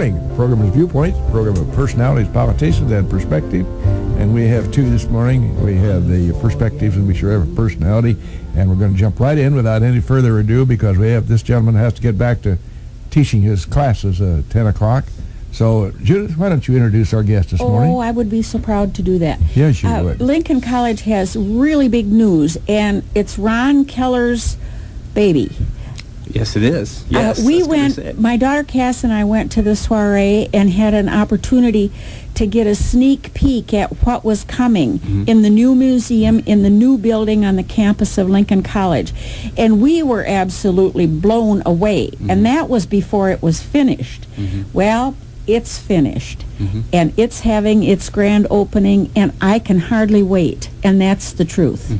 morning. The program is Viewpoint, a program of personalities, politicians, and perspective. And we have two this morning. We have the perspectives, and we sure have a personality. And we're going to jump right in without any further ado, because we have this gentleman has to get back to teaching his classes at 10 o'clock. So, Judith, why don't you introduce our guest this morning? Oh, I would be so proud to do that. Yes, you would. Lincoln College has really big news, and it's Ron Keller's baby. Yes, it is. Yes, we went, my daughter Cass and I went to the soiree and had an opportunity to get a sneak peek at what was coming in the new museum, in the new building on the campus of Lincoln College. And we were absolutely blown away. And that was before it was finished. Well, it's finished. And it's having its grand opening, and I can hardly wait. And that's the truth.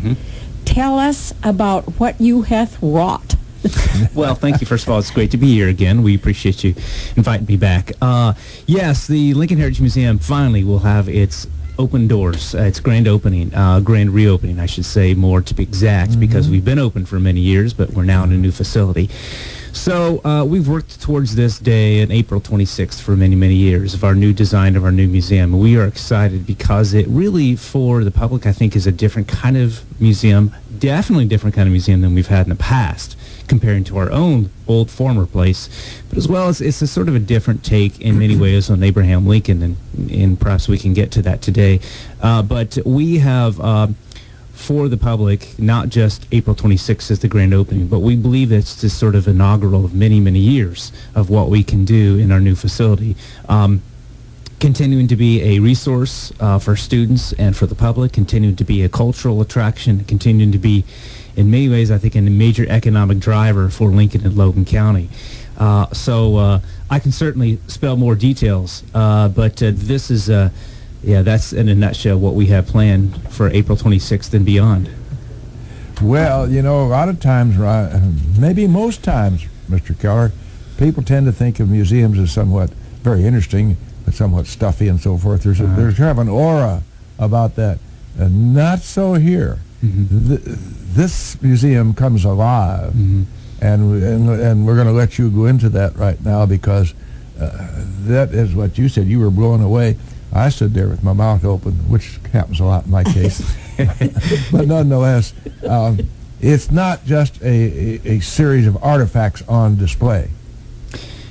Tell us about what you hath wrought. Well, thank you. First of all, it's great to be here again. We appreciate you inviting me back. Yes, the Lincoln Heritage Museum finally will have its open doors, its grand opening, grand reopening, I should say, more to be exact, because we've been open for many years, but we're now in a new facility. So we've worked towards this day on April 26th for many, many years of our new design of our new museum. We are excited because it really, for the public, I think, is a different kind of museum, definitely different kind of museum than we've had in the past, comparing to our own old former place, but as well as it's a sort of a different take in many ways on Abraham Lincoln, and perhaps we can get to that today. But we have, for the public, not just April 26th as the grand opening, but we believe it's this sort of inaugural of many, many years of what we can do in our new facility. Continuing to be a resource for students and for the public, continuing to be a cultural attraction, continuing to be, in many ways, I think, a major economic driver for Lincoln and Logan County. So I can certainly spell more details, but this is, that's in a nutshell what we have planned for April 26th and beyond. Well, you know, a lot of times, maybe most times, Mr. Keller, people tend to think of museums as somewhat very interesting, but somewhat stuffy and so forth. There's kind of an aura about that. Not so here. This museum comes alive, and we're going to let you go into that right now, because that is what you said. You were blown away. I stood there with my mouth open, which happens a lot in my case. But nonetheless, it's not just a series of artifacts on display.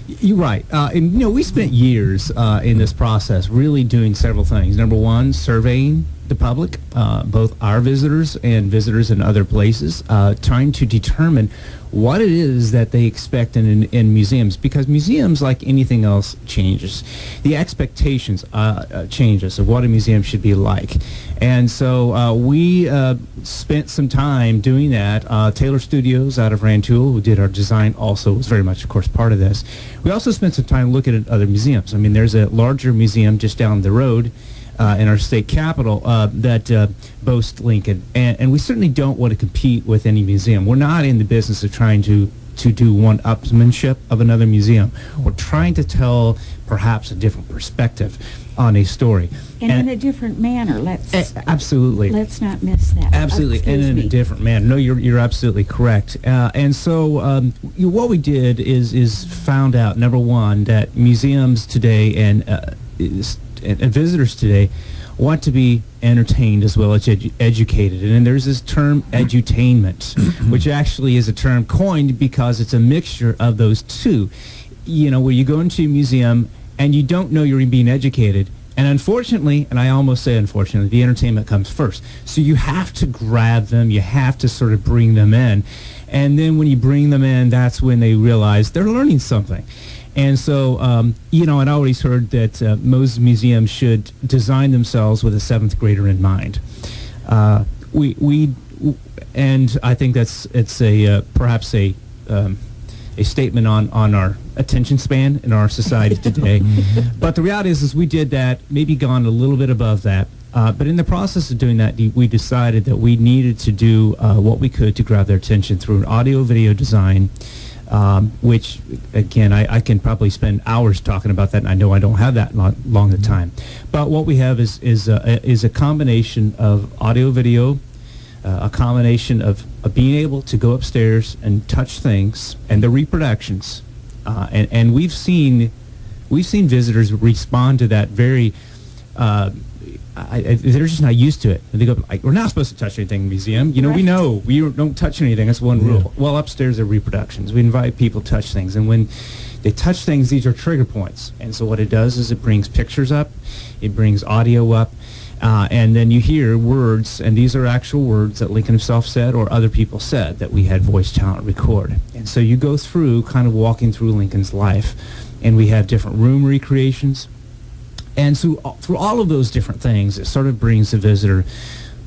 You're right. And, you know, we spent years in this process really doing several things. Number one, surveying the public, both our visitors and visitors in other places, trying to determine what it is that they expect in museums, because museums, like anything else, changes. The expectations changes of what a museum should be like. And so we spent some time doing that. Taylor Studios out of Rantoul, who did our design, also was very much, of course, part of this. We also spent some time looking at other museums. I mean, there's a larger museum just down the road in our state capital that boasts Lincoln, and we certainly don't want to compete with any museum. We're not in the business of trying to do one-upsmanship of another museum. We're trying to tell perhaps a different perspective on a story. And in a different manner. Absolutely. Let's not miss that. Absolutely, and in a different manner. No, you're absolutely correct. And so what we did is found out, number one, that museums today and visitors today want to be entertained as well as educated. And then there's this term edutainment, which actually is a term coined because it's a mixture of those two. You know, where you go into a museum and you don't know you're being educated. And unfortunately, and I almost say unfortunately, the entertainment comes first. So you have to grab them, you have to sort of bring them in. And then when you bring them in, that's when they realize they're learning something. And so, you know, I'd always heard that most museums should design themselves with a seventh grader in mind. And I think it's perhaps a statement on our attention span in our society today. But the reality is we did that, maybe gone a little bit above that. But in the process of doing that, we decided that we needed to do what we could to grab their attention through an audio-video design, which, again, I can probably spend hours talking about that, and I know I don't have that long a time. But what we have is a combination of audio-video, a combination of being able to go upstairs and touch things, and the reproductions. And we've seen we've seen visitors respond to that very. They're just not used to it. They go, like, we're not supposed to touch anything in the museum. You know, we know we don't touch anything. That's one rule. Well, upstairs are reproductions. We invite people to touch things, and when they touch things, these are trigger points. And so what it does is it brings pictures up, it brings audio up, and then you hear words, and these are actual words that Lincoln himself said or other people said that we had voice talent record. And so you go through kind of walking through Lincoln's life, and we have different room recreations. And so through all of those different things, it sort of brings the visitor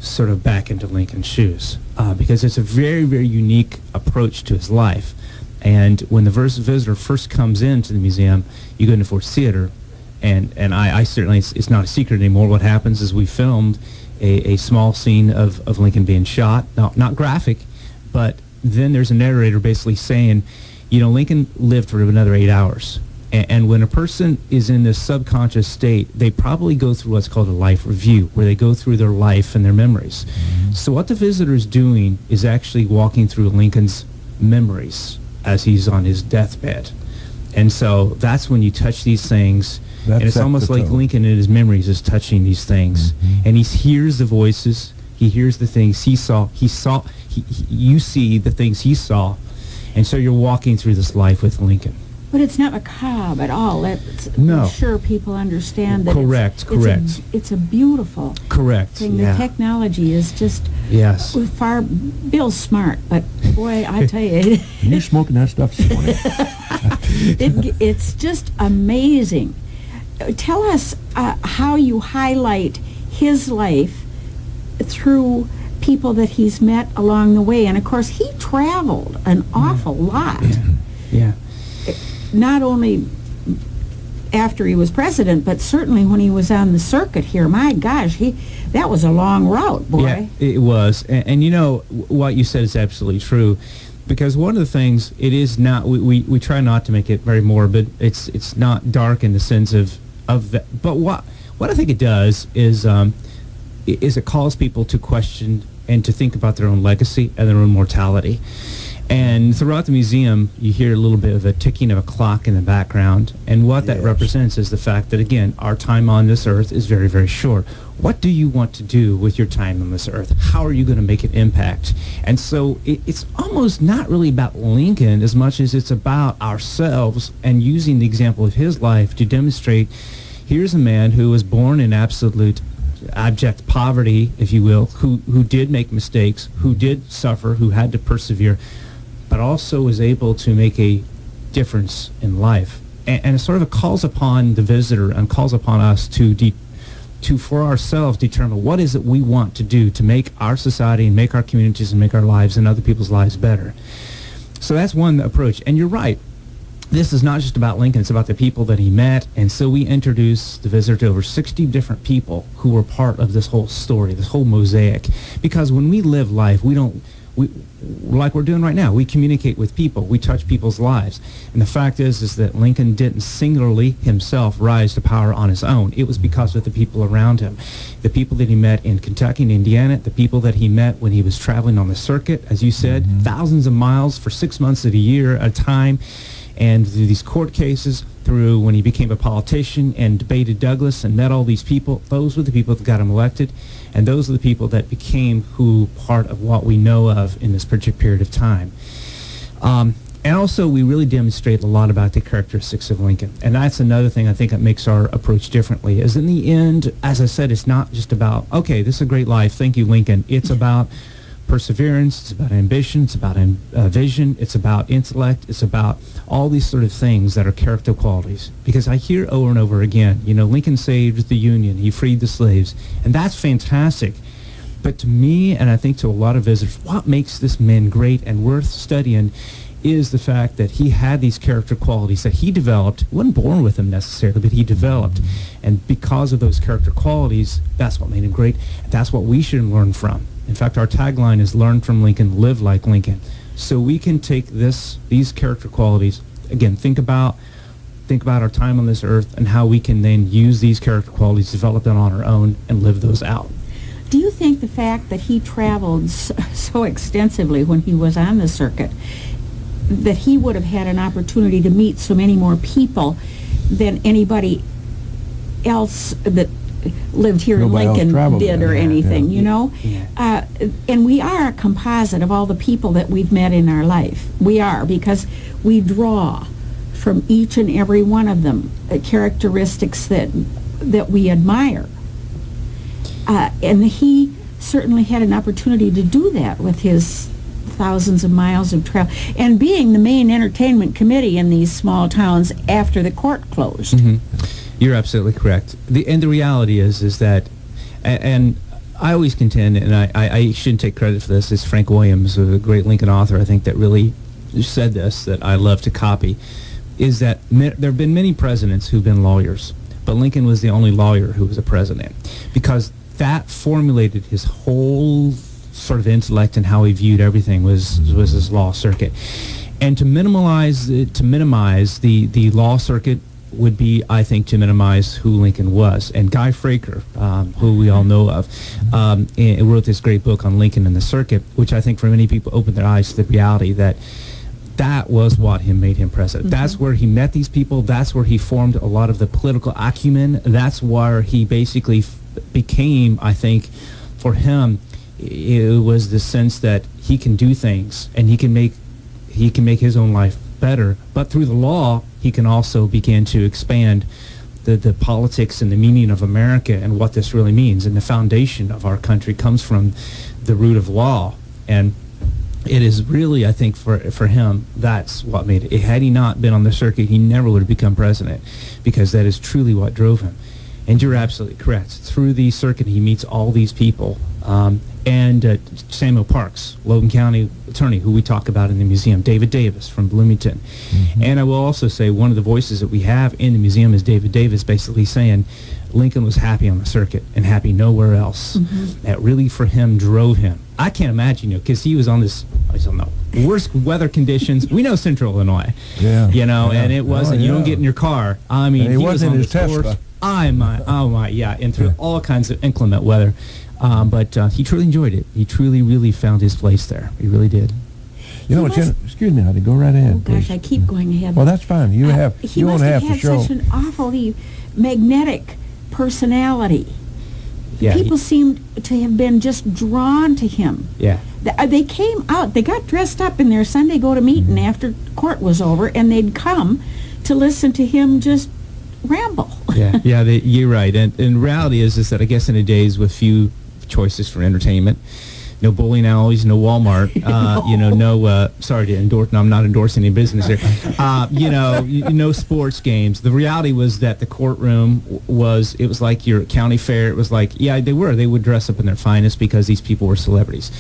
sort of back into Lincoln's shoes, because it's a very, very unique approach to his life. And when the visitor first comes into the museum, you go into Ford's Theater, and I certainly, it's not a secret anymore. What happens is we filmed a small scene of Lincoln being shot, not graphic, but then there's a narrator basically saying, you know, Lincoln lived for another 8 hours. And when a person is in this subconscious state, they probably go through what's called a life review, where they go through their life and their memories. So what the visitor is doing is actually walking through Lincoln's memories as he's on his deathbed. And so that's when you touch these things, and it's almost like Lincoln in his memories is touching these things. And he hears the voices, he hears the things he saw, you see the things he saw, and so you're walking through this life with Lincoln. But it's not macabre at all. No. I'm sure people understand that. Correct. It's a beautiful thing. Yeah. The technology is just far. Bill's smart, but boy, I tell you, You smoking that stuff this morning? it's just amazing. Tell us how you highlight his life through people that he's met along the way, and of course, he traveled an awful lot. Yeah. Not only after he was president, but certainly when he was on the circuit here. My gosh, that was a long route, boy. Yeah, it was. And you know, what you said is absolutely true. Because one of the things, it is not, we try not to make it very morbid. It's not dark in the sense of that. But what I think it does is it calls people to question and to think about their own legacy and their own mortality. And throughout the museum, you hear a little bit of a ticking of a clock in the background. And what that represents is the fact that, again, our time on this earth is very, very short. What do you want to do with your time on this earth? How are you going to make an impact? And so it's almost not really about Lincoln as much as it's about ourselves and using the example of his life to demonstrate, here's a man who was born in absolute abject poverty, if you will, who did make mistakes, who did suffer, who had to persevere, but also was able to make a difference in life. And it sort of calls upon the visitor and calls upon us to for ourselves determine what is it we want to do to make our society and make our communities and make our lives and other people's lives better. So that's one approach. And you're right. This is not just about Lincoln, it's about the people that he met. And so we introduced the visitor to over 60 different people who were part of this whole story, this whole mosaic. Because when we live life, we like we're doing right now, we communicate with people, we touch people's lives. And the fact is that Lincoln didn't singularly himself rise to power on his own. It was because of the people around him. The people that he met in Kentucky and Indiana, the people that he met when he was traveling on the circuit, as you said, thousands of miles for 6 months of a year at a time. And through these court cases, through when he became a politician and debated Douglas and met all these people, those were the people that got him elected, and those are the people that became part of what we know of in this particular period of time. And also, we really demonstrate a lot about the characteristics of Lincoln. And that's another thing I think that makes our approach differently, is in the end, as I said, it's not just about, okay, this is a great life, thank you, Lincoln. It's about perseverance, it's about ambition, it's about vision, it's about intellect, it's about all these sort of things that are character qualities. Because I hear over and over again, you know, Lincoln saved the Union, he freed the slaves, and that's fantastic. But to me, and I think to a lot of visitors, what makes this man great and worth studying is the fact that he had these character qualities that he developed. He wasn't born with them necessarily, but he developed. And because of those character qualities, that's what made him great. That's what we should learn from. In fact, our tagline is learn from Lincoln, live like Lincoln. So we can take these character qualities, again, think about our time on this earth and how we can then use these character qualities, develop them on our own, and live those out. Do you think the fact that he traveled so extensively when he was on the circuit, that he would have had an opportunity to meet so many more people, than anybody else that lived here Nobody in else Lincoln traveled did there. or Yeah, anything, yeah. you know? Yeah. And we are a composite of all the people that we've met in our life. We are, because we draw from each and every one of them characteristics that we admire. And he certainly had an opportunity to do that with his thousands of miles of travel, and being the main entertainment committee in these small towns after the court closed. You're absolutely correct. The reality is that, and I always contend, and I shouldn't take credit for this, is Frank Williams, a great Lincoln author, I think, that really said this, that I love to copy, is that there have been many presidents who've been lawyers, but Lincoln was the only lawyer who was a president, because that formulated his whole sort of intellect and how he viewed everything was his law circuit. And to minimize the law circuit would be, I think, to minimize who Lincoln was. And Guy Fraker, who we all know of, wrote this great book on Lincoln and the circuit, which I think for many people opened their eyes to the reality that was what made him president. That's where he met these people. That's where he formed a lot of the political acumen. That's where he basically became, I think, for him, it was the sense that he can do things and he can make his own life better. But through the law, he can also begin to expand the politics and the meaning of America and what this really means. And the foundation of our country comes from the root of law. And it is really, I think, for him, that's what made it. Had he not been on the circuit, he never would have become president, because that is truly what drove him. And you're absolutely correct. Through the circuit, he meets all these people. And Samuel Parks, Logan County attorney, who we talk about in the museum, David Davis from Bloomington. And I will also say one of the voices that we have in the museum is David Davis, basically saying Lincoln was happy on the circuit and happy nowhere else. That really, for him, drove him. I can't imagine, because he was on this, I don't know, worst weather conditions. We know Central Illinois, and it wasn't, you don't get in your car. I mean, and he wasn't was on his this course. Tesla. Oh my, yeah, and through all kinds of inclement weather. But he truly enjoyed it. He truly, really found his place there. He really did. You know what, excuse me, honey, go right ahead, Oh gosh, please. I keep going ahead. Well, that's fine. You He own must half have the had show. such an awfully magnetic personality. Yeah, People seemed to have been just drawn to him. yeah. They came out, they got dressed up in their Sunday go-to-meeting after court was over, and they'd come to listen to him just ramble. Yeah, you're right. And reality is that I guess in the days with few choices for entertainment, no bowling alleys, no Walmart, sorry to endorse, no, I'm not endorsing any business here, no sports games. The reality was that the courtroom was like your county fair. It was like, they would dress up in their finest because these people were celebrities.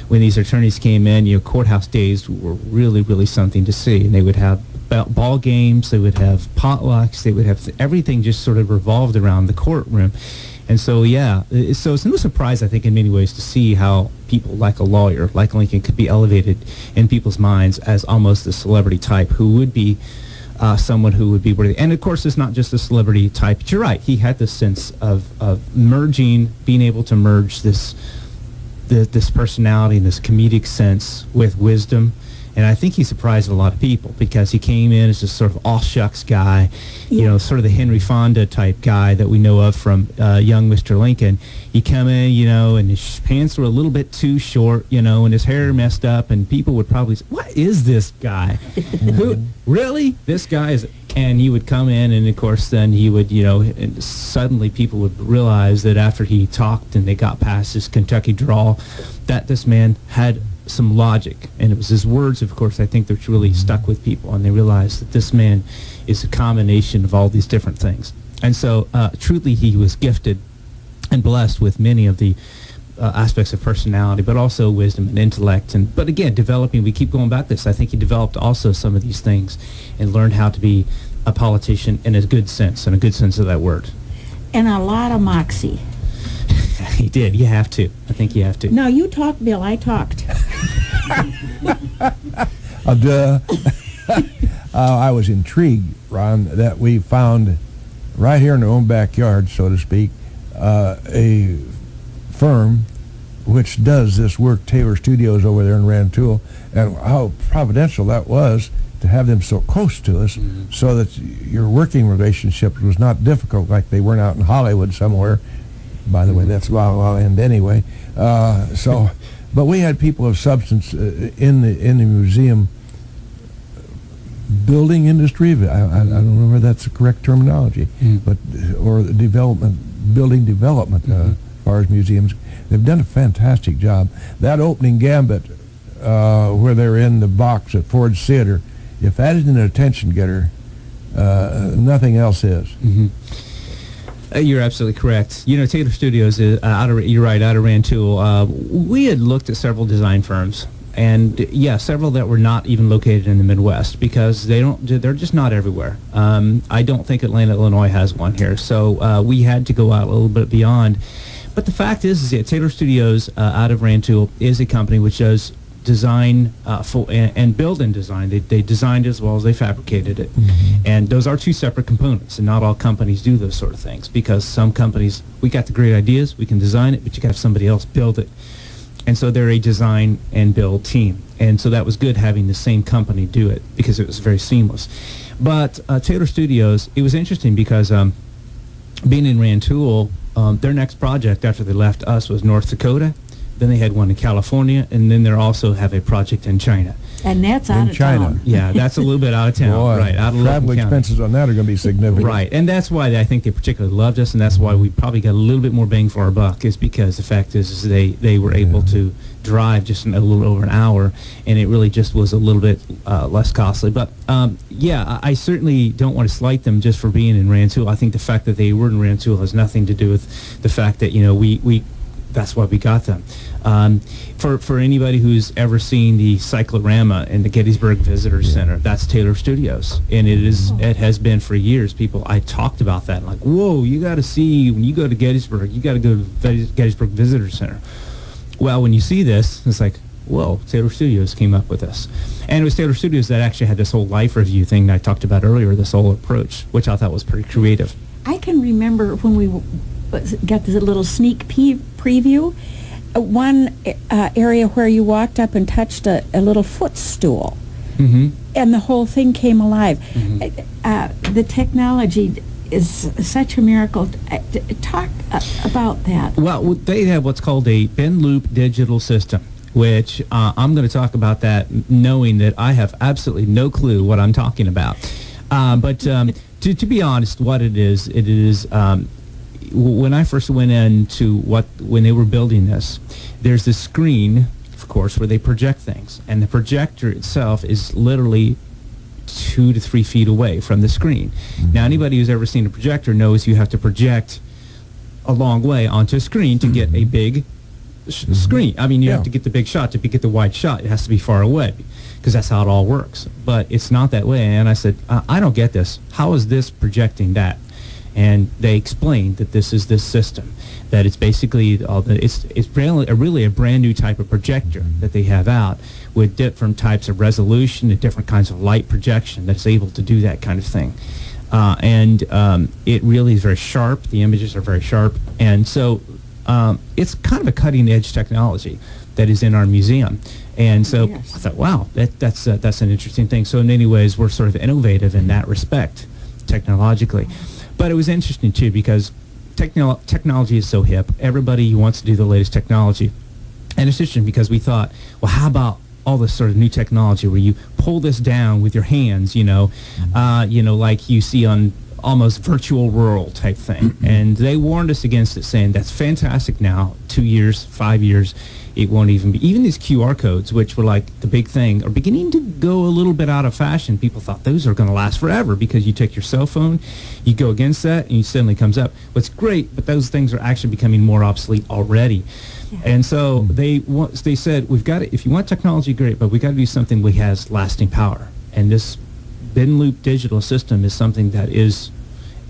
When these attorneys came in, courthouse days were really, really something to see. And they would have ball games, they would have potlucks, they would have everything just sort of revolved around the courtroom. And so, so it's no surprise, I think, in many ways to see how people like a lawyer, like Lincoln, could be elevated in people's minds as almost a celebrity type who would be someone who would be worthy. And, of course, it's not just a celebrity type. But you're right. He had this sense of merging, being able to merge this personality and this comedic sense with wisdom. And I think he surprised a lot of people because he came in as this sort of all-shucks guy, sort of the Henry Fonda type guy that we know of from young Mr. Lincoln. He come in, and his pants were a little bit too short, and his hair messed up, and people would probably say, what is this guy? Who, really? This guy is... And he would come in, and of course then he would, and suddenly people would realize that after he talked and they got past his Kentucky drawl, that this man had some logic. And it was his words, of course, I think that really stuck with people, and they realized that this man is a combination of all these different things. And so truly he was gifted and blessed with many of the aspects of personality, but also wisdom and intellect. But again, developing, we keep going back to this, I think he developed also some of these things and learned how to be a politician in a good sense of that word. And a lot of moxie. He did. You have to. I think you have to. No, you talked, Bill. I talked. I was intrigued, Ron, that we found right here in our own backyard, so to speak, a firm which does this work, Taylor Studios over there in Rantoul, and how providential that was to to have them so close to us, so that your working relationship was not difficult like they weren't out in Hollywood somewhere. By the way, that's WLCN anyway. But we had people of substance in the museum building industry. I don't know whether that's the correct terminology, but or the building development as far as museums. They've done a fantastic job. That opening gambit where they're in the box at Ford's Theater, if that isn't an attention getter, nothing else is. You're absolutely correct. You know, Taylor Studios is you're right, out of Rantoul. We had looked at several design firms, and several that were not even located in the Midwest, because they're just not everywhere. I don't think Atlanta, Illinois has one here, so we had to go out a little bit beyond. But the fact is that Taylor Studios out of Rantoul is a company which does design and build and design. They designed as well as they fabricated it. And those are two separate components, and not all companies do those sort of things, because some companies, we got the great ideas, we can design it, but you got to have somebody else build it. And so they're a design and build team. And so that was good having the same company do it, because it was very seamless. But Taylor Studios, it was interesting because being in Rantoul, their next project after they left us was North Dakota. Then they had one in California, and then they also have a project in China. And that's out In of China. town. Yeah, that's a little bit out of town. Boy, Right, out of travel Logan County. expenses on that are going to be significant. Right, and that's why I think they particularly loved us, and that's why we probably got a little bit more bang for our buck, is because the fact is they were able to drive just a little over an hour, and it really just was a little bit less costly. But I certainly don't want to slight them just for being in Rantoul. I think the fact that they were in Rantoul has nothing to do with the fact that, you know, we that's why we got them. For anybody who's ever seen the cyclorama in the Gettysburg Visitor Center, that's Taylor Studios, and it has been for years. I talked about that, like, whoa, you got to see, when you go to Gettysburg, you got to go to the Gettysburg Visitor Center. Well, when you see this, it's like, whoa, Taylor Studios came up with this. And it was Taylor Studios that actually had this whole life review thing that I talked about earlier, this whole approach, which I thought was pretty creative. I can remember when we got this little sneak preview, one area where you walked up and touched a little footstool, and the whole thing came alive. The technology is such a miracle. Talk about that. Well, they have what's called a bend loop digital system, which I'm going to talk about that knowing that I have absolutely no clue what I'm talking about. But to be honest, what it is, when I first went into when they were building this, there's this screen, of course, where they project things, and the projector itself is literally 2 to 3 feet away from the screen. Now, anybody who's ever seen a projector knows you have to project a long way onto a screen to get a big screen. I mean, you have to get the big shot. To get the wide shot, it has to be far away, because that's how it all works. But it's not that way. And I said, I don't get this. How is this projecting that? And they explained that this is this system, that it's basically it's really a brand new type of projector that they have out, with different types of resolution and different kinds of light projection that's able to do that kind of thing. And it really is very sharp. The images are very sharp. And so it's kind of a cutting edge technology that is in our museum. And so I thought, wow, that's an interesting thing. So in many ways, we're sort of innovative in that respect, technologically. But it was interesting, too, because technology is so hip. Everybody wants to do the latest technology. And it's interesting because we thought, well, how about all this sort of new technology where you pull this down with your hands, like you see on almost virtual world type thing. And they warned us against it, saying that's fantastic now, 2 years, 5 years, it won't even be. Even these QR codes, which were like the big thing, are beginning to go a little bit out of fashion. People thought those are going to last forever, because you take your cell phone, you go against that, and it suddenly comes up. What's great, but those things are actually becoming more obsolete already. And so they said, we've got to, if you want technology, great, but we got to do something that has lasting power. And this bend loop digital system is something that is,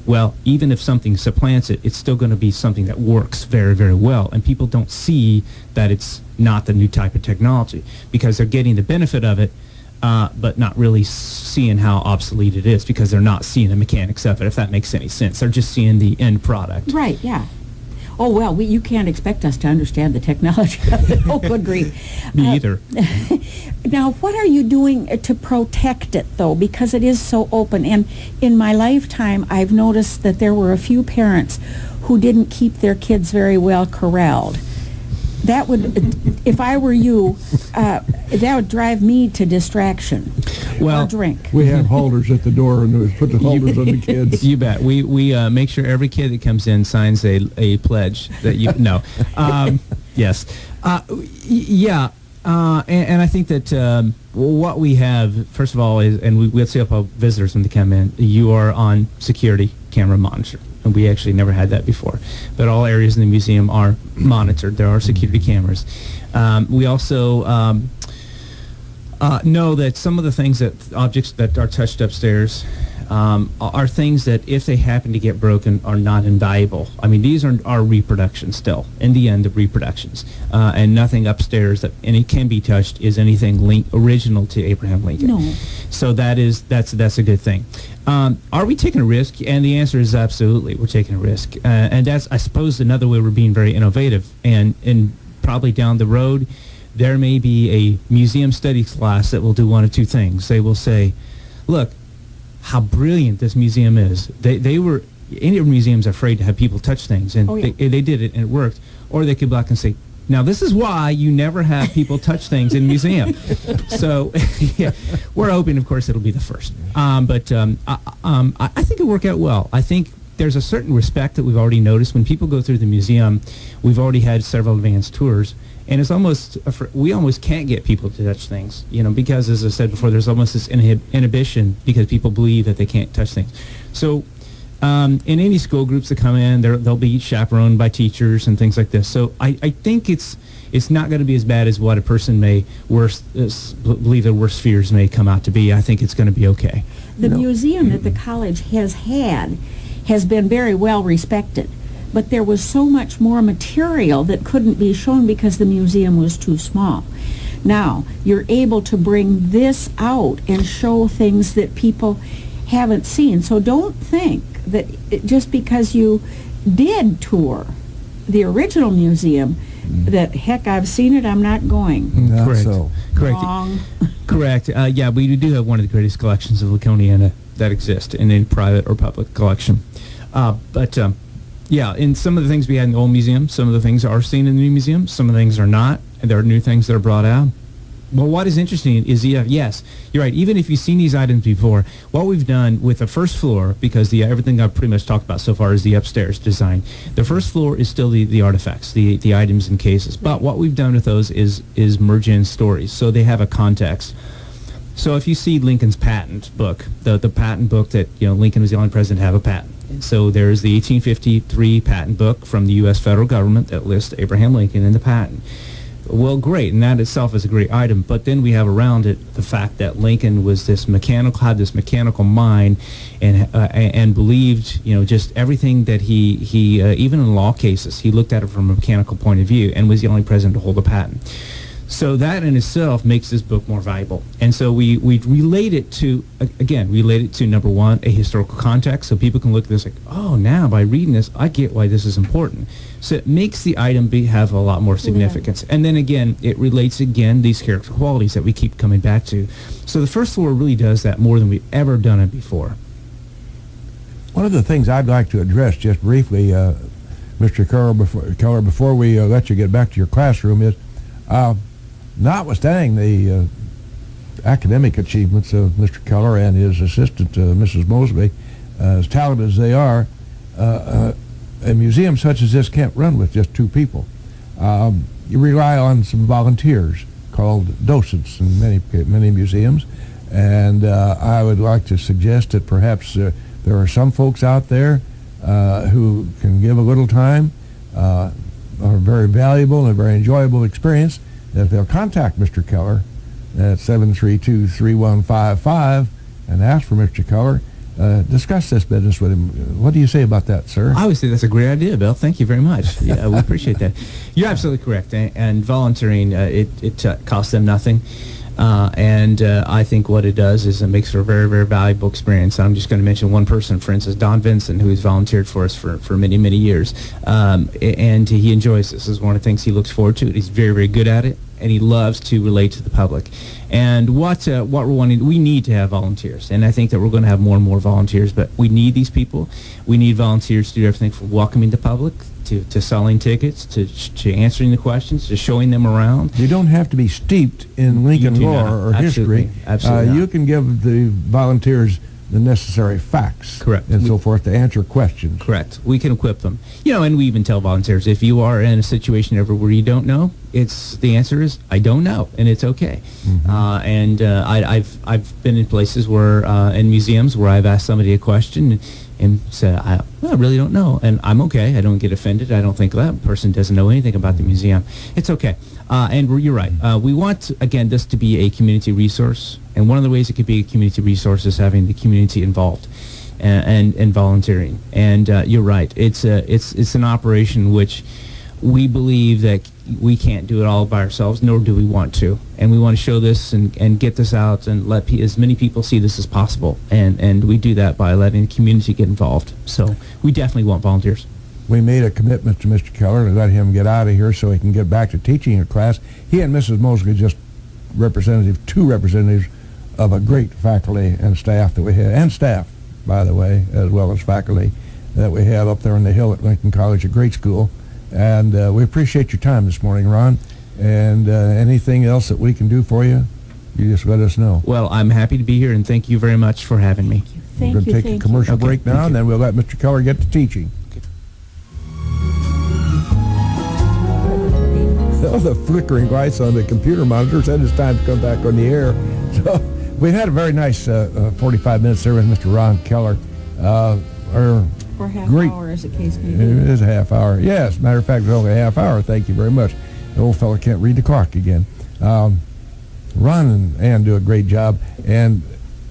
well, even if something supplants it, it's still going to be something that works very, very well. And people don't see that it's not the new type of technology, because they're getting the benefit of it, but not really seeing how obsolete it is, because they're not seeing the mechanics of it, if that makes any sense. They're just seeing the end product. Right, yeah. Oh, well, you can't expect us to understand the technology of it. Oh, good grief. Me either. Now, what are you doing to protect it, though? Because it is so open. And in my lifetime, I've noticed that there were a few parents who didn't keep their kids very well corralled. That would, if I were you, that would drive me to distraction or drink. We have holders at the door, and we put the holders on the kids. You bet. We make sure every kid that comes in signs a pledge that you no. Yes. Yeah. And I think that what we have, first of all, is, and we'll see up our visitors when they come in, you are on security camera monitor. And we actually never had that before. But all areas in the museum are monitored. There are security cameras. We also know that some of the things objects that are touched upstairs are things that if they happen to get broken are not invaluable. I mean, these are reproductions still, in the end of reproductions. And nothing upstairs that can be touched is anything original to Abraham Lincoln. No. So that's a good thing. Are we taking a risk? And the answer is absolutely, we're taking a risk. And that's, I suppose, another way we're being very innovative. And probably down the road, there may be a museum studies class that will do one of two things. They will say, look, how brilliant this museum is. They were, any museum's afraid to have people touch things, and they did it, and it worked. Or they could back and say, now this is why you never have people touch things in a museum. So yeah, we're hoping, of course, it'll be the first. But I think it'll work out well. I think there's a certain respect that we've already noticed. When people go through the museum, we've already had several advanced tours, and it's almost, we almost can't get people to touch things, because, as I said before, there's almost this inhibition because people believe that they can't touch things. So in any school groups that come in, they'll be chaperoned by teachers and things like this. So I think it's not going to be as bad as what a person may believe their worst fears may come out to be. I think it's going to be okay. The museum that the college has been very well respected. But there was so much more material that couldn't be shown because the museum was too small. Now, you're able to bring this out and show things that people haven't seen. So don't think that just because you did tour the original museum, that, heck, I've seen it, I'm not going. Correct. Correct. Wrong. Correct. Yeah, we do have one of the greatest collections of Laconiana that exist in any private or public collection. Yeah, in some of the things we had in the old museum, some of the things are seen in the new museum, some of the things are not, and there are new things that are brought out. Well, what is interesting is, yes, you're right, even if you've seen these items before, what we've done with the first floor, because everything I've pretty much talked about so far is the upstairs design, the first floor is still the artifacts, the items and cases. But what we've done with those is merge in stories, so they have a context. So if you see Lincoln's patent book, the patent book that, Lincoln was the only president to have a patent. So there's the 1853 patent book from the U.S. federal government that lists Abraham Lincoln in the patent. Well, great, and that itself is a great item. But then we have around it the fact that Lincoln was had this mechanical mind, and believed, just everything that he even in law cases, he looked at it from a mechanical point of view, and was the only president to hold a patent. So that in itself makes this book more valuable. And so we relate it to, number one, a historical context, so people can look at this like, oh, now by reading this, I get why this is important. So it makes the item have a lot more significance. Yeah. And then again, it relates these character qualities that we keep coming back to. So the first floor really does that more than we've ever done it before. One of the things I'd like to address just briefly, Mr. Keller, before we let you get back to your classroom is, notwithstanding the academic achievements of Mr. Keller and his assistant, Mrs. Busby, as talented as they are, a museum such as this can't run with just two people. You rely on some volunteers called docents in many museums, and I would like to suggest that perhaps there are some folks out there who can give a little time, are very valuable and a very enjoyable experience. If they'll contact Mr. Keller at 732-3155 and ask for Mr. Keller, discuss this business with him. What do you say about that, sir? I would say that's a great idea, Bill. Thank you very much. Yeah, we appreciate that. You're absolutely correct. And volunteering, it costs them nothing. And I think what it does is it makes for a very, very valuable experience. I'm just going to mention one person, for instance, Don Vincent, who has volunteered for us for many, many years. And he enjoys this. This is one of the things he looks forward to. He's very, very good at it, and he loves to relate to the public. And what we're wanting, we need to have volunteers. And I think that we're going to have more and more volunteers, but we need these people. We need volunteers to do everything from welcoming the public, to selling tickets, to answering the questions, to showing them around. You don't have to be steeped in Lincoln lore or history. Absolutely. You can give the volunteers the necessary facts. Correct. And so forth to answer questions. Correct. We can equip them. And we even tell volunteers, if you are in a situation ever where you don't know, the answer is, I don't know, and it's okay. Mm-hmm. I've been in places where, in museums, where I've asked somebody a question and said, I really don't know, and I'm okay. I don't get offended. I don't think that person doesn't know anything about the museum. It's okay. And you're right. We want, again, this to be a community resource, and one of the ways it could be a community resource is having the community involved and volunteering. And you're right. It's an operation which we believe that we can't do it all by ourselves, nor do we want to. And we want to show this and get this out and let as many people see this as possible. And we do that by letting the community get involved. So we definitely want volunteers. We made a commitment to Mr. Keller to let him get out of here so he can get back to teaching a class. He and Mrs. Mosley just two representatives of a great faculty and staff that we have, and staff, by the way, as well as faculty that we have up there on the hill at Lincoln College, a great school. And we appreciate your time this morning, Ron. And anything else that we can do for you, you just let us know. Well, I'm happy to be here, and thank you very much for having me. We're going to take a commercial break now, and then we'll let Mr. Keller get to teaching. Oh, the flickering lights on the computer monitor said it's time to come back on the air. So we've had a very nice 45 minutes there with Mr. Ron Keller. Or half great hour, as the case may be. It is a half hour. Yes, matter of fact, it's only a half hour. Thank you very much. The old fella can't read the clock again. Ron and Ann do a great job, and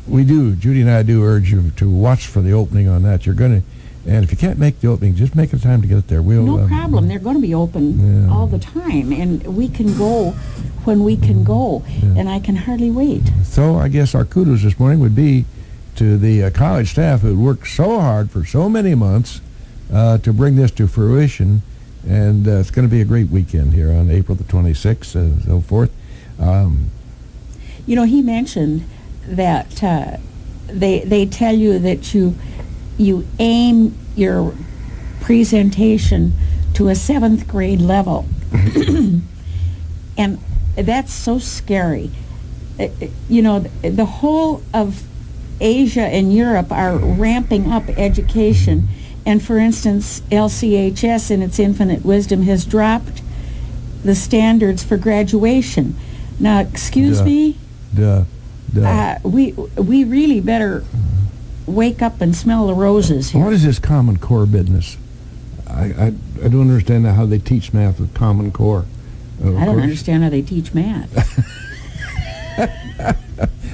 Judy and I do urge you to watch for the opening on that. You're going to, and if you can't make the opening, just make a time to get there. No problem. They're going to be open all the time, and we can go when we can go, and I can hardly wait. So I guess our kudos this morning would be to the college staff who worked so hard for so many months to bring this to fruition, and it's going to be a great weekend here on April the 26th and so forth. He mentioned that they tell you that you aim your presentation to a 7th grade level, and that's so scary. The whole of Asia and Europe are ramping up education, and for instance, LCHS in its infinite wisdom has dropped the standards for graduation. Now, excuse me, we really better wake up and smell the roses here. What is this Common Core business? I don't understand how they teach math with Common Core. I don't understand how they teach math.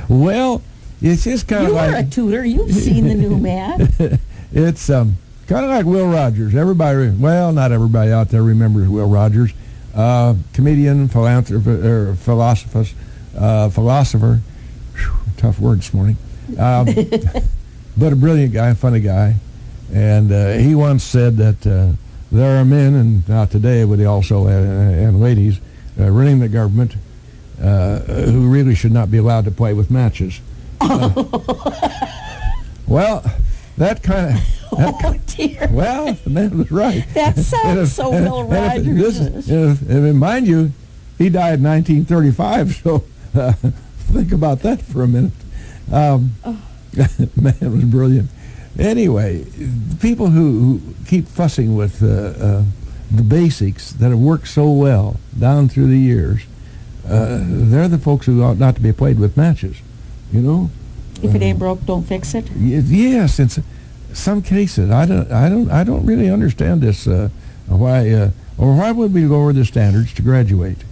Well, it's just kind of like... You're a tutor. You've seen the new math. It's kind of like Will Rogers. Not everybody out there remembers Will Rogers. Comedian, philosopher. Whew, tough word this morning. But a brilliant guy, a funny guy. And he once said that there are men, and not today, but he also, and ladies, running the government who really should not be allowed to play with matches. Well, that kind of... Oh, dear. Well, the man was right. That sounds so Will Rogers. And mind you, he died in 1935, so think about that for a minute. The man was brilliant. Anyway, people who keep fussing with the basics that have worked so well down through the years, they're the folks who ought not to be played with matches, If it ain't broke, don't fix it. Yes, in some cases, I don't really understand this. Why would we lower the standards to graduate?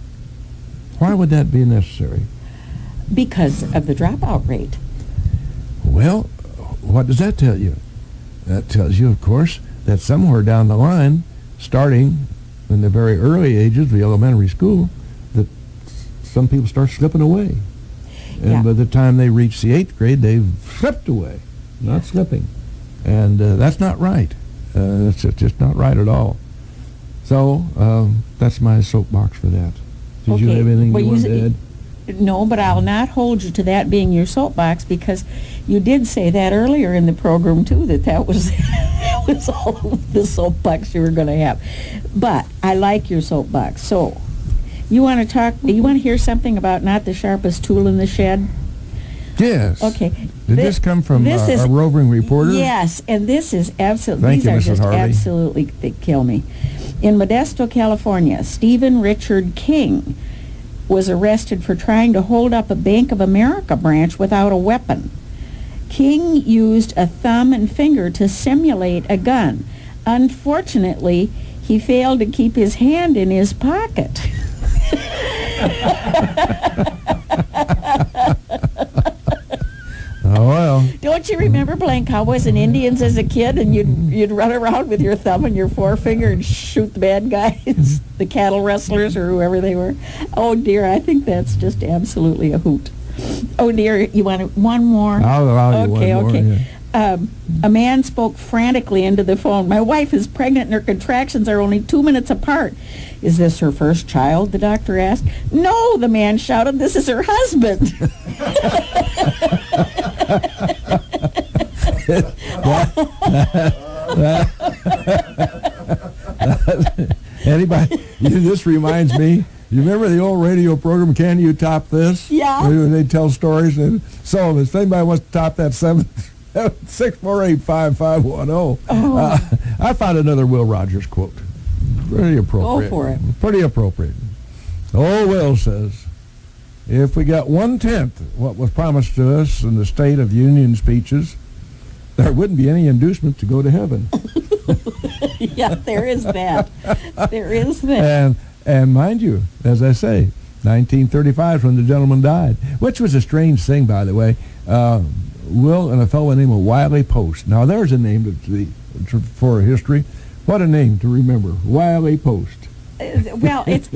Why would that be necessary? Because of the dropout rate. Well, what does that tell you? That tells you, of course, that somewhere down the line, starting in the very early ages of the elementary school, that some people start slipping away. And Yeah. by the time they reach the 8th grade, they've slipped away, not slipping. And that's not right. It's just not right at all. So that's my soapbox for that. Did you Okay, have anything well, you wanted to add? No, but I'll not hold you to that being your soapbox, because you did say that earlier in the program too, that was that was all the soapbox you were going to have. But I like your soapbox. So you want to talk? You want to hear something about not the sharpest tool in the shed? Yes. Okay. Did this come from a roving reporter? Yes, and this is absolutely. Thank These you, are Mrs. just Harvey. absolutely. They kill me. In Modesto, California, Stephen Richard King was arrested for trying to hold up a Bank of America branch without a weapon. King used a thumb and finger to simulate a gun. Unfortunately, he failed to keep his hand in his pocket. Oh, well. Don't you remember playing Cowboys and Indians as a kid, and you'd run around with your thumb and your forefinger and shoot the bad guys, the cattle rustlers or whoever they were? Oh dear, I think that's just absolutely a hoot. Oh dear, you want one more? I'll allow you Okay, one more. okay. Yeah. A man spoke frantically into the phone. My wife is pregnant and her contractions are only 2 minutes apart. Is this her first child? The doctor asked. No, the man shouted. This is her husband. Anybody? This reminds me. You remember the old radio program, Can You Top This? Yeah. Where they tell stories. And so if anybody wants to top that, 648-5510. I found another Will Rogers quote. Pretty appropriate. Go for it. Pretty appropriate. Old Will says, if we got 1/10 what was promised to us in the State of Union speeches, there wouldn't be any inducement to go to heaven. Yeah, there is that. There is that. And mind you, as I say, 1935 when the gentleman died, which was a strange thing, by the way. Will and a fellow named Wiley Post. Now, there's a name for history. What a name to remember. Wiley Post. Well, it's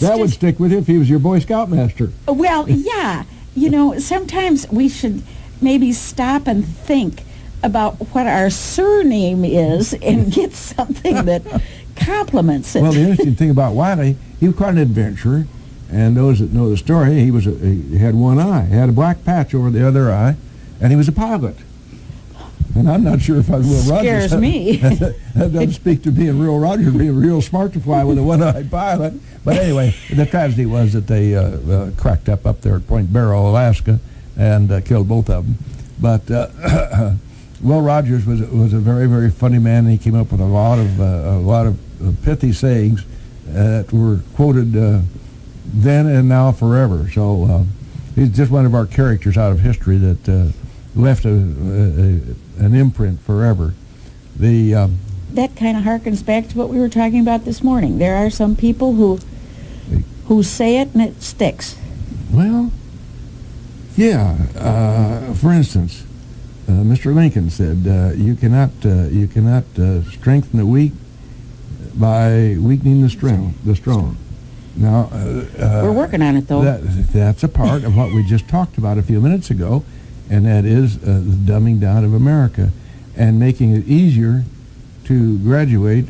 that would stick with you if he was your Boy Scout master. Well, yeah. You know, sometimes we should maybe stop and think about what our surname is and get something that complements it. Well, the interesting thing about Wiley, he was quite an adventurer, and those that know the story, he had one eye. He had a black patch over the other eye, and he was a pilot. And I'm not sure if I was Will Rogers. Scares me. That doesn't speak to being Will Rogers being real smart to fly with a one-eyed pilot. But anyway, the tragedy was that they cracked up there at Point Barrow, Alaska, and killed both of them. But Will Rogers was a very, very funny man, and he came up with a lot of pithy sayings that were quoted then and now forever. So he's just one of our characters out of history that left an imprint forever. That kind of harkens back to what we were talking about this morning. There are some people who say it and it sticks. Well, yeah. For instance, Mr. Lincoln said, "You cannot strengthen the weak by weakening the strong." Now, We're working on it, though. That's a part of what we just talked about a few minutes ago, and that is the dumbing down of America and making it easier to graduate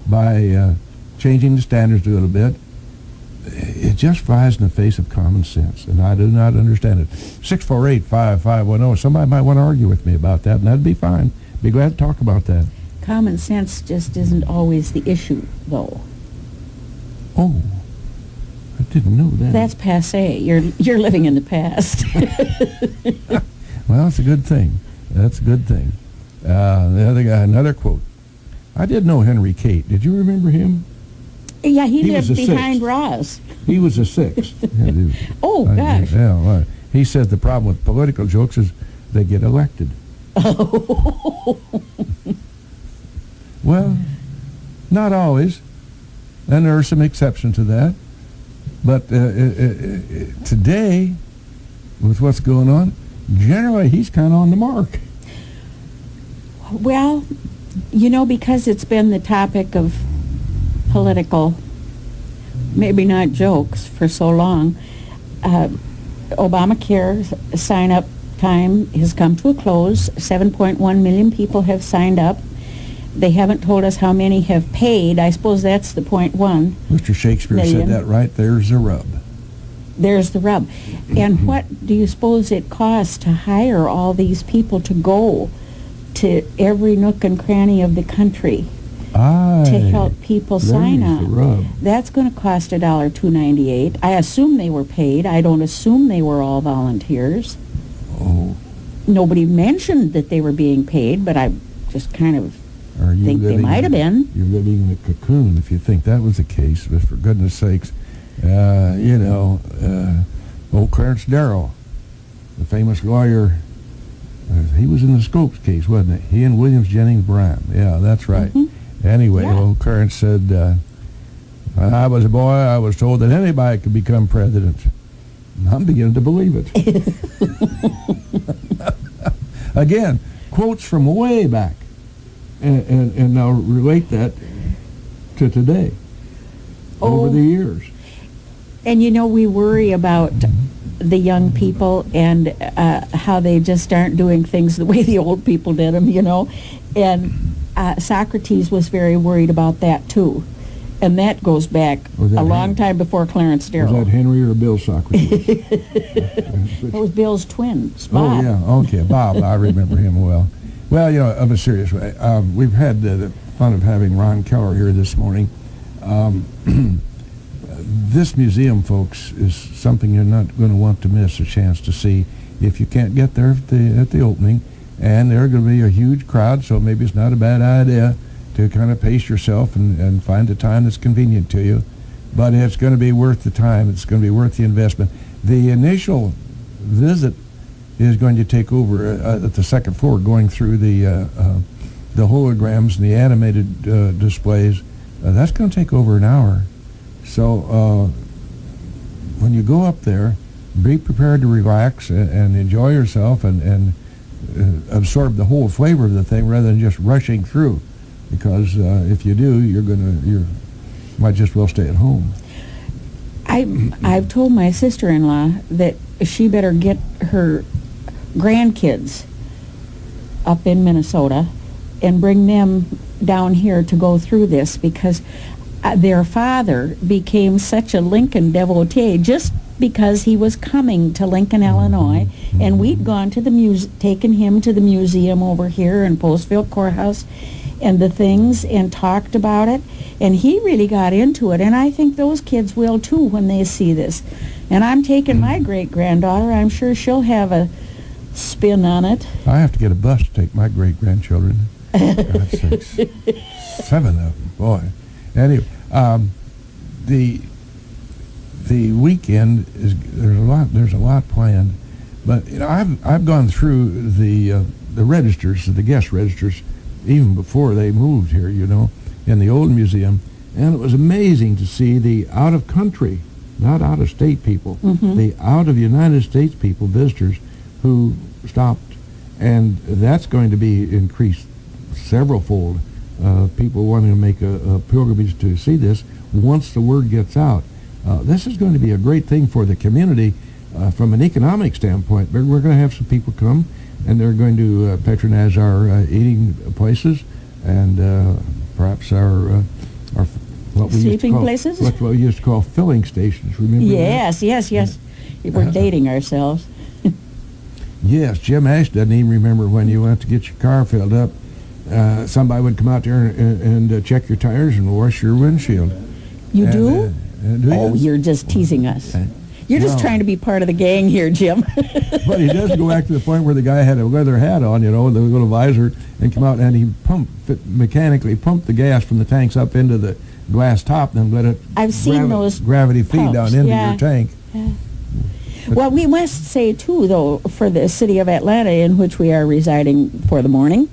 by changing the standards a little bit. It just flies in the face of common sense, and I do not understand it. 648-5510. Somebody might want to argue with me about that, and that'd be fine. Be glad to talk about that. Common sense just isn't always the issue, though. Oh, I didn't know that. That's passé. You're living in the past. Well, it's a good thing. That's a good thing. The other guy, another quote. I did know Henry Cate. Did you remember him? Yeah, he was lived a behind sixth. Ross. He was a sixth. Oh, gosh. Yeah, well, he said the problem with political jokes is they get elected. Well, not always. And there are some exceptions to that. But today, with what's going on, generally he's kind of on the mark. Well, you know, because it's been the topic of political, maybe not jokes, for so long, Obamacare sign-up time has come to a close. 7.1 million people have signed up. They haven't told us how many have paid. I suppose that's the .1. Mr. Shakespeare million. said that right. There's a rub. There's the rub. And what do you suppose it costs to hire all these people to go to every nook and cranny of the country to help people sign there's the rub. up? That's going to cost $2.98. I assume they were paid. I don't assume they were all volunteers. Oh, Nobody mentioned that they were being paid, but I just kind of are you think they living might have been. You're living in a cocoon if you think that was the case. But for goodness sakes, old Clarence Darrow, the famous lawyer, he was in the Scopes case, wasn't he? He and Williams Jennings Bryan. Yeah, that's right. Anyway, Yeah. old Clarence said, when I was a boy, I was told that anybody could become president. And I'm beginning to believe it. Again, quotes from way back. And now relate that to today, over the years. And we worry about the young people and how they just aren't doing things the way the old people did them, And Socrates was very worried about that too. And that goes back a long time before Clarence Darrow. Was that Henry or Bill Socrates? It was Bill's twin, Spot. Oh, yeah, okay, Bob, I remember him well. Well, of a serious way, we've had the fun of having Ron Keller here this morning. This museum, folks, is something you're not going to want to miss a chance to see if you can't get there at the opening. And there's going to be a huge crowd, so maybe it's not a bad idea to kind of pace yourself and find a time that's convenient to you. But it's going to be worth the time. It's going to be worth the investment. The initial visit is going to take over at the second floor, going through the holograms and the animated displays. That's going to take over an hour. So when you go up there, be prepared to relax and enjoy yourself and absorb the whole flavor of the thing rather than just rushing through. Because if you do, you might just well stay at home. I've told my sister-in-law that she better get her grandkids up in Minnesota and bring them down here to go through this, because their father became such a Lincoln devotee just because he was coming to Lincoln, Illinois, and we'd gone to the taken him to the museum over here in Postville Courthouse and the things and talked about it, and he really got into it, and I think those kids will too when they see this. And I'm taking my great-granddaughter. I'm sure she'll have a spin on it. I have to get a bus to take my great-grandchildren. God's sakes. 7 of them, boy. Anyway, the weekend there's a lot planned, but I've gone through the registers, the guest registers, even before they moved here, in the old museum, and it was amazing to see the out-of-country, not out-of-state people, the out-of-United States people, visitors, who stopped, and that's going to be increased several-fold. People wanting to make a pilgrimage to see this once the word gets out. This is going to be a great thing for the community from an economic standpoint. We're going to have some people come, and they're going to patronize our eating places and perhaps our what we sleeping places. What we used to call filling stations. Remember that? Yes. We're dating ourselves. Yes, Jim Ash doesn't even remember when you went to get your car filled up. Somebody would come out there and check your tires and wash your windshield. You do? Do you? Oh, you're just teasing us. You're just trying to be part of the gang here, Jim. But he does go back to the point where the guy had a leather hat on, with a little visor, and come out and he mechanically pumped the gas from the tanks up into the glass top, and then let it I've seen those gravity feed down into your tank. Yeah. Well, we must say, too, though, for the city of Atlanta, in which we are residing for the morning,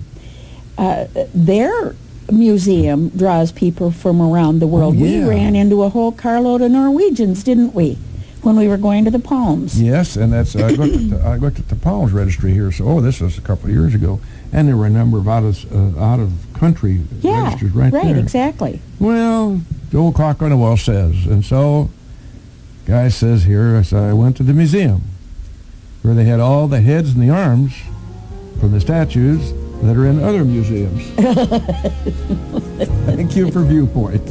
their museum draws people from around the world. Oh, yeah. We ran into a whole carload of Norwegians, didn't we, when we were going to the Palms? Yes, and that's I looked at the Palms registry here. So, this was a couple of years ago, and there were a number of out of country registers right there. Right, exactly. Well, the old clock on the wall says, and so, guy says here, I went to the museum. where they had all the heads and the arms from the statues that are in other museums. Thank you for Viewpoint.